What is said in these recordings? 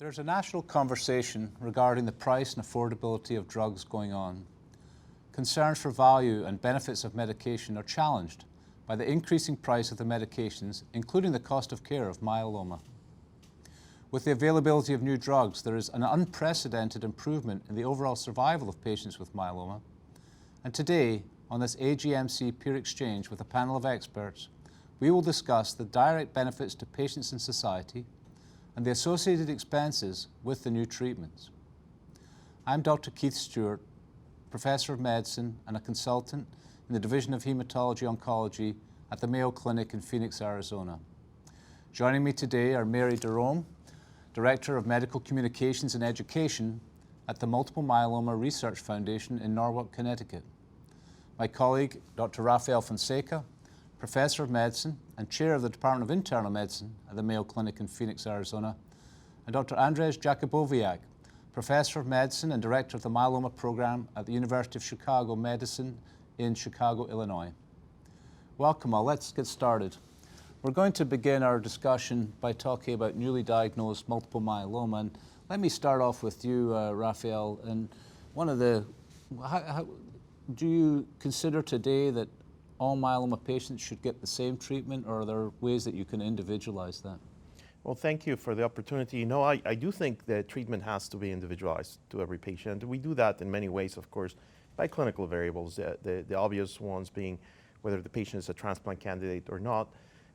There's a national conversation regarding the price and affordability of drugs going on. Concerns for value and benefits of medication are challenged by the increasing price of the medications, including the cost of care of myeloma. With the availability of new drugs, there is an unprecedented improvement in the overall survival of patients with myeloma. And today, on this AGMC peer exchange with a panel of experts, we will discuss the direct benefits to patients and society and the associated expenses with the new treatments. I'm Dr. Keith Stewart, Professor of Medicine and a consultant in the Division of Hematology Oncology at the Mayo Clinic in Phoenix, Arizona. Joining me today are Mary Derome, Director of Medical Communications and Education at the Multiple Myeloma Research Foundation in Norwalk, Connecticut. My colleague, Dr. Rafael Fonseca, Professor of Medicine and Chair of the Department of Internal Medicine at the Mayo Clinic in Phoenix, Arizona, and Dr. Andrzej Jakubowiak, Professor of Medicine and Director of the Myeloma Program at the University of Chicago Medicine in Chicago, Illinois. Welcome all. Let's get started. We're going to begin our discussion by talking about newly diagnosed multiple myeloma. And let me start off with you, Rafael. And do you consider today that all myeloma patients should get the same treatment, or are there ways that you can individualize that? Well, thank you for the opportunity. No, I do think that treatment has to be individualized to every patient. We do that in many ways, of course, by clinical variables, the obvious ones being whether the patient is a transplant candidate or not.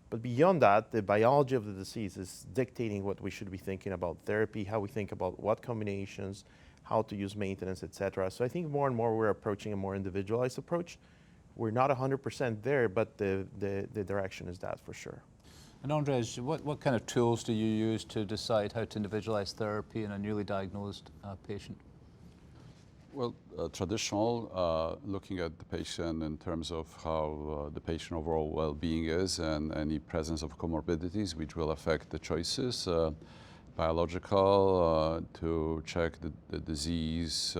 But beyond that, the biology of the disease is dictating what we should be thinking about therapy, how we think about what combinations, how to use maintenance, et cetera. So I think more and more we're approaching a more individualized approach. We're not 100% there, but the direction is that for sure. And Andrzej, what kind of tools do you use to decide how to individualize therapy in a newly diagnosed patient? Well, traditional, looking at the patient in terms of how the patient overall well-being is and any presence of comorbidities which will affect the choices. Biological, to check the disease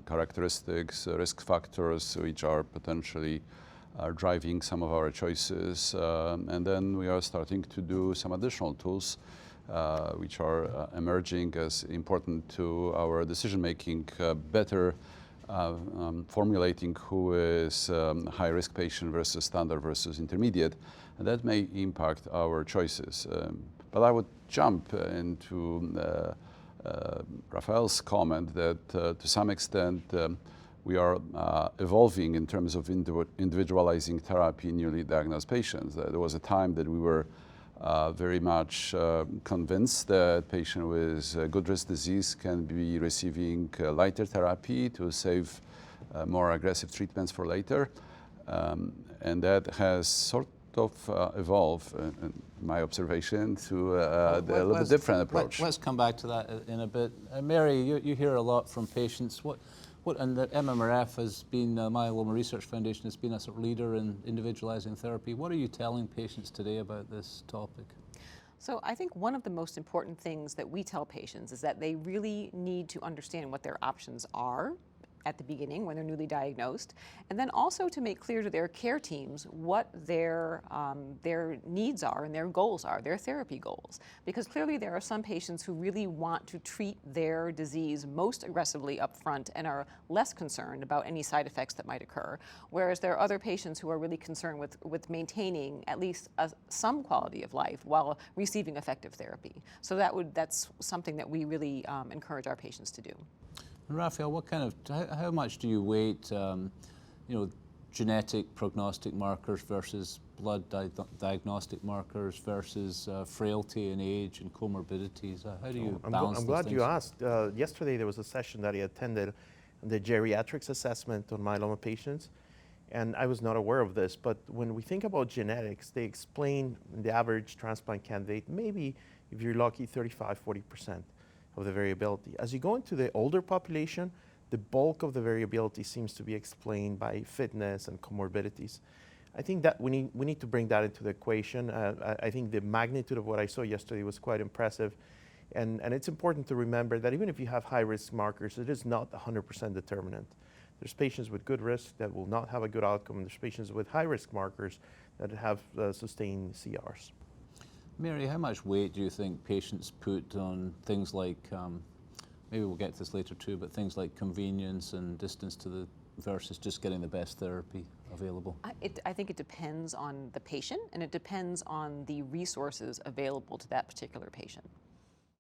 characteristics, risk factors which are potentially driving some of our choices. And then we are starting to do some additional tools which are emerging as important to our decision-making, better formulating who is high-risk patient versus standard versus intermediate, and that may impact our choices. But I would jump into Rafael's comment that to some extent we are evolving in terms of individualizing therapy in newly diagnosed patients. There was a time that we were very much convinced that patient with good risk disease can be receiving lighter therapy to save more aggressive treatments for later. And that has sort of evolved, in my observation, to a little bit different approach. Let's come back to that in a bit. Mary, you hear a lot from patients. And the MMRF has been, Myeloma Research Foundation has been a sort of leader in individualizing therapy. What are you telling patients today about this topic? So I think one of the most important things that we tell patients is that they really need to understand what their options are at the beginning when they're newly diagnosed, and then also to make clear to their care teams what their needs are and their goals are, their therapy goals. Because clearly there are some patients who really want to treat their disease most aggressively up front and are less concerned about any side effects that might occur, whereas there are other patients who are really concerned with maintaining at least some quality of life while receiving effective therapy. So that's something that we really encourage our patients to do. Rafael, how much do you weight, genetic prognostic markers versus blood diagnostic markers versus frailty and age and comorbidities? How do you balance I'm those glad things? you asked. Yesterday there was a session that I attended, the geriatrics assessment on myeloma patients, and I was not aware of this, but when we think about genetics, they explain the average transplant candidate, maybe if you're lucky, 35–40% of the variability. As you go into the older population, the bulk of the variability seems to be explained by fitness and comorbidities. I think that we need to bring that into the equation. I think the magnitude of what I saw yesterday was quite impressive. And it's important to remember that even if you have high-risk markers, it is not 100% determinant. There's patients with good risk that will not have a good outcome, and there's patients with high-risk markers that have sustained CRs. Mary, how much weight do you think patients put on things like, maybe we'll get to this later too, but things like convenience and distance to the versus just getting the best therapy available? I think it depends on the patient, and it depends on the resources available to that particular patient.